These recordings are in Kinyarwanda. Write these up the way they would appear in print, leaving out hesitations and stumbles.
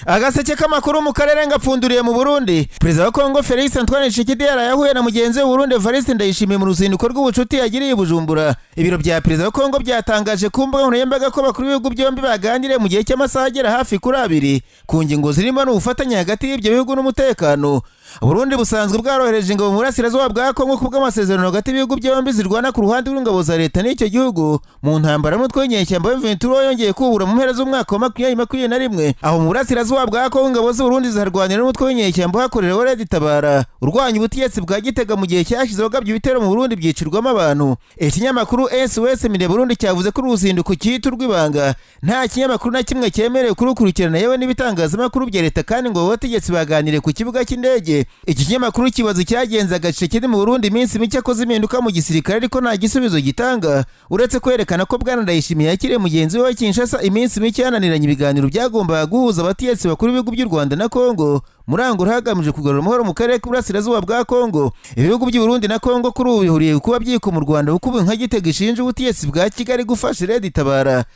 Agaseke k'amakuru mu karere ngapfunduriye mu Burundi. Perezida wa Kongo Felix Antoine Tshisekedi yahuye na mugenzi w'u Burundi Evariste Ndayishimiye mu ruzinduko rw'ubucuti yagiriye Bujumbura. Ibiro bya Perezida wa Kongo byatangaje ku mbuga nkoranyambaga ko bakuru b'ibihugu byombi baganiriye mu gihe cy'amasaha agera hafi kuri 2 ku ngingo zirimo n'ubufatanye hagati y'ibyo bihugu n'umutekano. Burundi busanzwe bwarohereje ingabo mu burasirazuba bwa Kongo kubw'amasezerano hagati y'ibihugu byombi zirwana ku ruhande rw'ingabo za leta n'icyo gihugu mu ntambara y'umutwe w'inyeshyamba w'Ventura yongeye kubura mu mpera z'umwaka wa 2021 aho mu burasirazuba bwa Kongo ingabo z'u Burundi zarwanira n'umutwe w'inyeshyamba hakorewe Red urwanya ubutegetsi bwa Gitega mu gihe cyashize bagabye ibitero mu Burundi byicirwamo abantu. Ikinyamakuru SOS Mide Burundi cyavuze ko uruzinduko cyitwa rw'ibanga nta kinyamakuru na kimwe cyemerewe kurukurikirana yewe n'ibitangazamakuru bya leta kandi ngo abategetsi baganire ku kibuga cy'indege. Iki kinyamakuru kibazo cyagenza Agaseke mu Burundi iminsi mike akoze impinduka mu gisirikare ariko nta gisubizo gitanga uretse kwerekana ko Bwana Ndayishimiye yakiriye mugenzi we Kinshasa iminsi mike yananiranye ibiganiro byagombaga guhuza abategetsi bakuru b'ibihugu by'u Rwanda na Kongo Murangura hagamije kugarura amahoro mu karere k'uburasirazuba bwa Kongo. Ibihugu by'u Burundi na Kongo kuri ubu bihuriye kuba byiko mu Rwanda kuko nka Gitega ishinja ubutegetsi bwa Kigali gufasha Red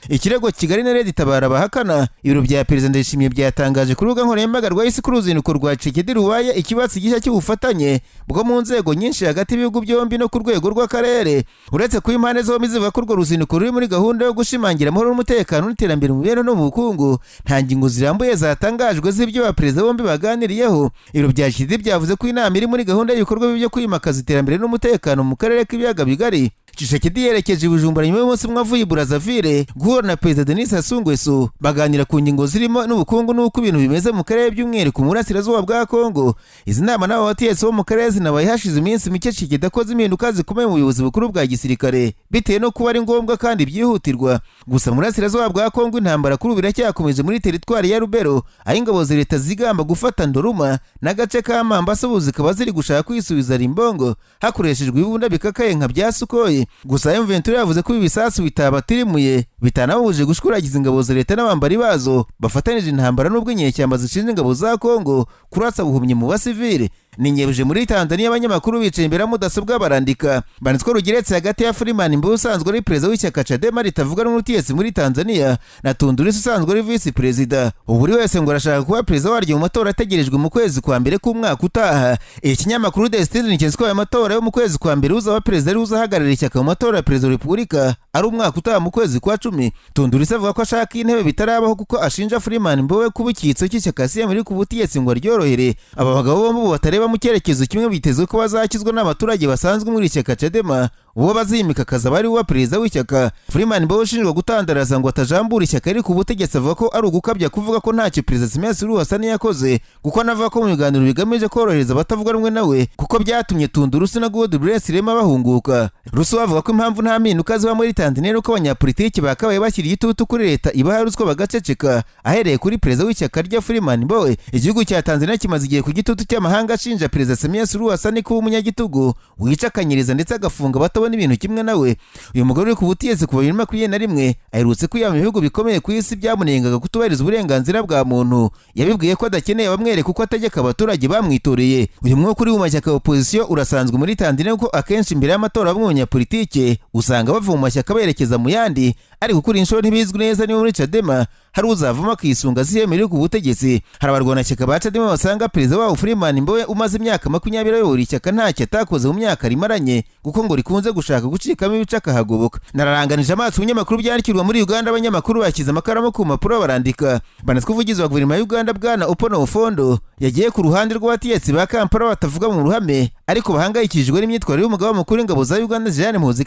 ikirego Kigali na Red bahakana. Ibiro bya Perezida Ndayishimiye byatangaje ku rubuga nkoranyambaga rwa isi kuri uruzinduko rwa Tshisekedi rubaye ikibatsi gishya cy'ubufatanye bwo mu nzego nyinshi hagati y'ibihugu byombi no ku rwego rw'akarere. Uretse ko impande zombi zivuga ko urwo ruzinduko ruri muri gahunda yo gushimangira amahoro n'umutekano n'iterambere mu mibereho no mu bukungu, nta ngingo zirambuye zatangajwe z'ibyo abaperezida bombi baganiriyeho. Ibiro bya Tshisekedi byavuze ko inama iri muri gahunda y'ibikorwa byo kwimakaza iterambere n'umutekano mu karere k'ibiyaga bigari. Tshisekedi yerekeje Bujumbura nyuma y'umunsi umwe avuye Brazzaville guhura na Perezida Denis Sassou Nguesso baganira ku ngingo zirimo n'ubukungu n'uko ibintu bimeze mu karere by'umwihariko mu burasirazuba bwa Kongo. Izi nama n'abo bategetsi bo mu karere zinabaye hashize iminsi mike Tshisekedi akoze impinduka zikomeye mu buyobozi bukuru bwa gisirikare bitewe no kuba ari ngombwa kandi byihutirwa. Gusa mu burasirazuba bwa Kongo intambara kuri ubu iracyakomeje muri teritwari ya Lubero aho ingabo za leta zigamba gufata Ndoruma n'agace ka Mambasa ubu zikaba ziri gushaka kwisubiza Rimbongo hakoreshejwe ibunda bikakaye nka bya Sukoye. Gusa Ventura yavuze ko ibisasu bitabatirimuye bitanabuje gushkuragiza ingabo za leta n'abambari bazo bafatanije intambara n'ubwo inyeshyamba zishinja ingabo za Kongo kurasa buhumye mu basivile. Ninyebeje muri Tanzania abanyamakuru bicaye imbere mudasobwa barandika banitswe rugeretse hagati ya Freeman Mbowe usanzwe ari perezida w'ishyaka Chadema ritavuga n'umutegetsi muri Tanzania na Tundurisi usanzwe ari vice perezida. Buri wese ngo arashaka kuba perezida waryo mu matora ategerejwe mu kwezi kwa mbere k'umwaka utaha. Ikinyamakuru Destiny cyanditse ko amatora yo mu kwezi kwa mbere uzaba perezida ari uzahagararira ishyaka mu matora ya perezida wa Repubulika ari umwaka utaha mu kwezi kwa 10. Tundurisi avuga ko ashaka intebe bitarabaho kuko ashinja Freeman Mbowe kuba icyitso cy'ishyaka CM iri ku butegetsi ngo aryorohere. Aba bagabo bombi batareba mu cyerekezo kimwe bitezwe ko bazakizwa n'abaturage basanzwe muri ishyaka Chadema uwo bazimika kazaba ari uwa perezida w'ishyaka. Freeman Mbowe ushinjwa gutandaraza ngo atajambura ishyaka iri ku butegetsi avuga ko ari ugukabya kuvuga ko ntacyo perezida Simesi Hassan yakoze kuko anavuga ko mu biganiro bigamije korohereza abatavuga rumwe nawe kuko byatumye Tundurusi na Godbless Lema bahunguka. Rusu avuga ko impamvu nta mpinduka ziba muri Tanzania uko abanyapolitiki bakabaye bashyiriye itutu kuri leta ibaha ruswa bagaceceka ahereye kuri perezida w'ishyaka rya Freeman Mbowe. Igihugu cya Tanzania kimaze igihe ku gitutu cy'amahanga ashinja perezida Simesi Hassan kuba umunyagitugu wicakanyiriza ndetse agafunga batabona ibintu kimwe nawe. Uyu mugore uri ku butegetsi kuva 2021 aherutse kwiyama ibihugu bikomeye ku isi byamunengaga kutubahiriza uburenganzira bwa muntu. Yabibwiye ko adakeneye bamwereka uko ategeka abaturage bamwitoreye. Uyu mwuka uri mu mashyaka ya opposition urasanzwe muri Tanzania kuko akenshi imbere y'amatora b'abanyapolitike usanga bava mu mashyaka berekeza mu yandi ariko kuri inshuro ntibizwi neza niba muri Chadema hari uzavuma akisunga ziyemerera ku butegetsi. Hari abarwanashyaka ba Chadema basanga perezida wabo Freeman Mbowe umaze imyaka 20 ayobora ishyaka ntacyo atakoze mu myaka rimaranye kuko ngo rikunze gushaka gucikamo ibice akahagoboka. Nararanganije amaso ibinyamakuru byandikirwa muri Uganda abanyamakuru bakiza amakaramu ku mpapuro barandika banatwe uvugizi wa guverinoma ya Uganda Bwana Opondo yagiye ku ruhande rw'abategetsi ba Kampala batavuga mu ruhame ariko bahangayikishijwe n'imyitwarire y'umugaba mukuru w'ingabo za Uganda Muhoozi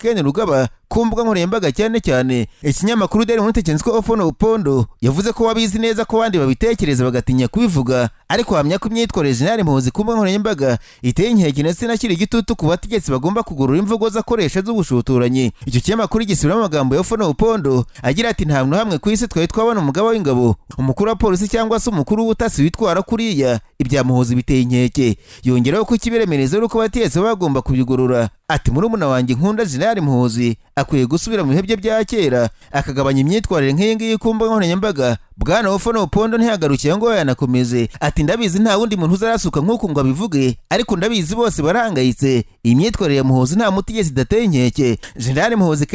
ku mbuga nkoranyambaga cyane. Ikinyamakuru Daily Monitor cyanditse ko Opondo yavuze ko wabizi neza ko abandi babitekereza bagatinya kubivuga ariko hamya ko imyitwarire Muhoozi ku mbuga nkoranyambaga iteye inkeke ndetse nashyira igitutu ku bategetsi bagomba kugorora imvugo zakoresha z'ubushotoranyi. Icyo kinyamakuru gisubiramo amagambo ya Opondo agira ati nta muntu hamwe ku isi twari twabona umugaba w'ingabo umukuru wa polisi cyangwa se umukuru w'ubutasi witwara kuriya ibya Muhoozi biteye inkeke. Yongeraho ko ikiberemereza uko bategetsi bagomba kubigorora. Ati murumuna wanjye nkunda General Muhoozi akwiye gusubira mu bihe bye bya kera akagabanya imyitwarire nk'iyi ngiyi ku mbuga nkoranyambaga. Bwana Opondo ntihagarukiye ngo yanakomeze ati ndabizi nta wundi muntu uzarasuka nk'uko ngo abivuge ariko ndabizi bose barahangayitse. Imyitwarire ya Muhoozi nta mutegetsi idateye inkeke. General Muhoozi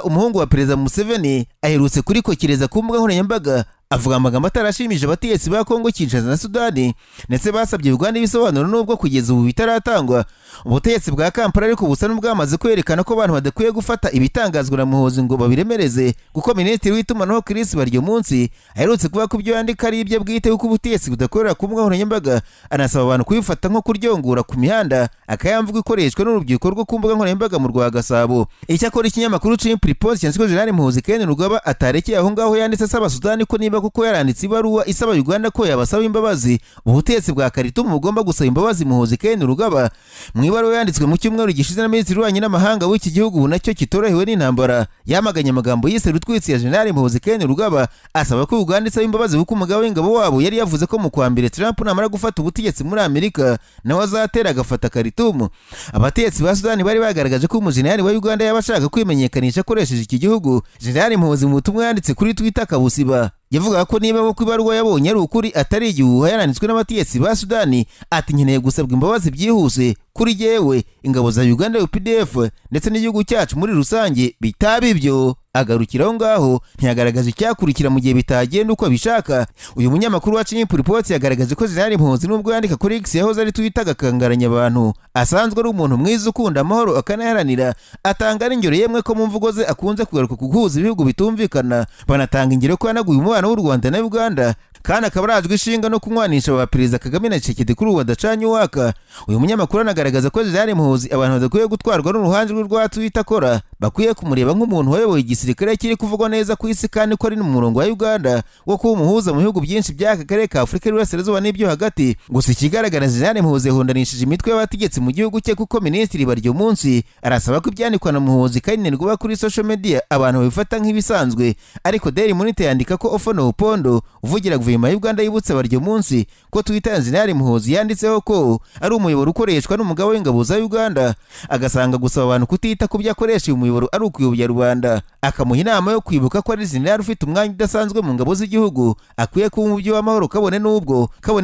umuhungu wa perezida Museveni aherutse kurikokereza ku mbuga nkoranyambaga avuga amagambo atarashimije abategetsi ba Kongo Kinshasa na Sudani ndetse basabye Uganda ibisobanuro nubwo kugeza ubu bitaratangwa. Ubutegetsi bwa Kampala ariko busa n'ubwamaze kwerekana ko abantu badakwiye gufata ibitangazwa na Muhoozi ngo babiremereze, kuko Minisitiri w'itumanaho Chris baryo munsi aherutse kuvuga ko ibyo yandika ari ibyo bwite kuko ubutegetsi budakorera ku mbuga nkoranyambaga, anasaba abantu kubifata nko kuryongura ku mihanda, akayamvuga ikoreshwa n'urubyiruko rwo ku mbuga nkoranyambaga mu rwa Gasabo. Icyakora ikinyamakuru Chimprepost cyanditswe General Muhoozi Kainerugaba atarekeye aho ngaho yanditse asaba Sudani ko niba kuko yaranditse ibaruwa isaba Uganda ko yabasaba imbabazi, ubutegetsi bwa Khartoum bugomba gusaba imbabazi Muhoozi Kainerugaba. Mu ibaruwa yanditswe mu cyumweru gishize na Minisitiri w'Ububanyi n'Amahanga w'iki gihugu nacyo kitorohewe n'intambara, yamaganye amagambo yise rutwitsi ya General Muhoozi Kainerugaba asaba ko Uganda isaba imbabazi kuko umugabo w'ingabo wabo yari yavuze ko mu kwa mbere Trump namara gufata ubutegetsi muri Amerika nawe azatera agafata Khartoum. Abategetsi ba Sudani bari bagaragaje ko umujenerali wa Uganda yabashaka kwimenyekanisha akoresheje iki gihugu. General Muhoozi mu butumwa yanditse kuri Twitter kabusiba yavuga ko niba ko ibaruwa yabonye ari ukuri atari igihuha yaranditswe n'abategetsi ba Sudani, ati nkeneye gusabwa imbabazi byihuse kuri jewe, ingabo za Uganda UPDF ndetse n'igihugu cyacu muri rusange bitaba ibyo. Agarukiraho ngaho ntiyagaragaje icyakurikira mu gihe bitagenda uko bishaka. Uyu munyamakuru wa Chimprepost yagaragaje ko General Muhoozi nubwo yandika kuri X yahoze ari Twitter agakangaranya abantu, asanzwe ari umuntu mwiza ukunda amahoro akanaharanira, atanga n'ingero yemwe ko mu mvugo ze akunze kugaruka ku guhuza ibihugu bitumvikana, banatanga ingero ko yanaguye umubano w'u Rwanda na Uganda kandi akaba arazwi ishinga no kunywanisha aba Perezida Kagame na Tshisekedi kuri ubu badacanye uwaka. Uyu munyamakuru anagaragaza ko General Muhoozi abantu badakwiye gutwarwa n'uruhande rwa Twitter akora, bakwiye kumureba nk'umuntu wayoboye igisirikare kiri kuvugwa neza ku isi kandi ko ari mu murongo wa Uganda wo kuba umuhuza mu bihugu byinshi by'aka karere ka Afurika y'Uburasirazuba n'ibyo hagati. Gusa ikigaragara General Muhoozi yahundanishije imitwe y'abategetsi mu gihugu cye kuko Minisitiri baryo munsi arasaba ko ibyandikwa na Muhoozi Kainerugaba kuri social media abantu babifata nk'ibisanzwe. Ariko Daily Monitor yandika ko Ofono Opondo uvugira guverinoma ya Uganda yibutse baryo munsi ko Twitter ya General Muhoozi yanditseho ko ari umuyoboro ukoreshwa n'umugabo w'ingabo za Uganda, agasanga gusaba abantu kutita ku byo akoresha uyu muyoboro ari ukuyobya rubanda, akamuha inama yo kwibuka ko ari General ufite umwanya udasanzwe mu ngabo z'igihugu, akwiye kuba umubyi w'amahoro kabone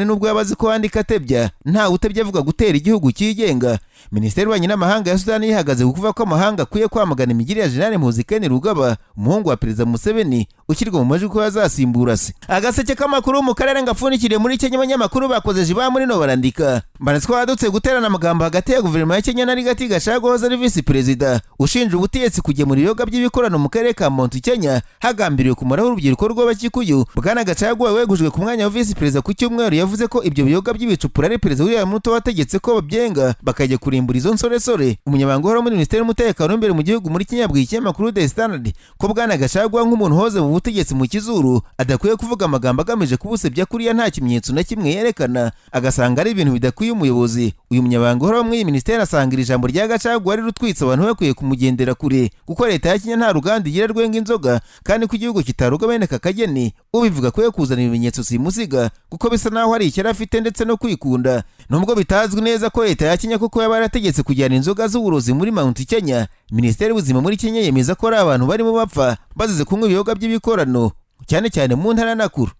n'ubwo yabazi ko wandika atebya, nta utebya avuga gutera igihugu cyigenga. Minisiteri y'Ububanyi n'Amahanga ya Sudani yihagaze kuvuga ko amahanga akwiye kwamagana imigire ya General Muhoozi Kainerugaba, umuhungu wa Perezida Museveni ukirwa mu majwi ko yazasimbura se. Agaseke k'amakuru mu karere ngapfunikiriye muri Kenya, abanyamakuru bakoze jiba muri no barandika banatse ko hadutse guterana amagambo hagati ya guverinoma ya Kenya na Rigathi Gachagua wahoze ari Vice Perezida ushinja ubutegetsi kugemura ibiyoga by'ibikorano mu karere ka Mount Kenya hagambiriwe kumaraho urubyiruko rw'abakikuyu. Bwana Gachagua wegujwe ku mwanya wa Vice Perezida ku cyumweru yavuze ko ibyo biyoga by'ibicupura ari Perezida William Ruto wategetse ko babyenga bakajya kurimbura izo nsoresore. Umunyamabanga uhoraho muri Minisiteri y'Umutekano w'imbere mu gihugu muri Kenya yabwiye ikinyamakuru The Standard ko Bwana Gachagua nk'umuntu hoze mu butegetsi mu kizuru adakwiye kuvuga amagambo agamije kubusebya kuriya nta kimenyetso na kimwe yerekana, agasanga ari ibintu bidakwiye umuyobozi. Uyu munyamabanga uhoraho muri iyi minisiteri asangira ijambo rya Gachagua ari rutwitse abantu bakwiye kumugendera kure kuko leta ya Kenya nta ruganda igira rwenga inzoga kandi ko igihugu kitaruga bene kakageni, ubivuga kwe kuzana ibimenyetso simusiga kuko bisa naho hari icyara afite ndetse no kwikunda. Nubwo bitazwi neza ko leta ya Kenya kuko yaba yarategetse kujyana inzoga z'uburozi muri Mount Kenya, Minisiteri y'Ubuzima muri Kenya yemeza ko ari abantu barimo bapfa bazize kunywa ibiyoga by'ibikorano cyane cyane mu ntara Nakuru.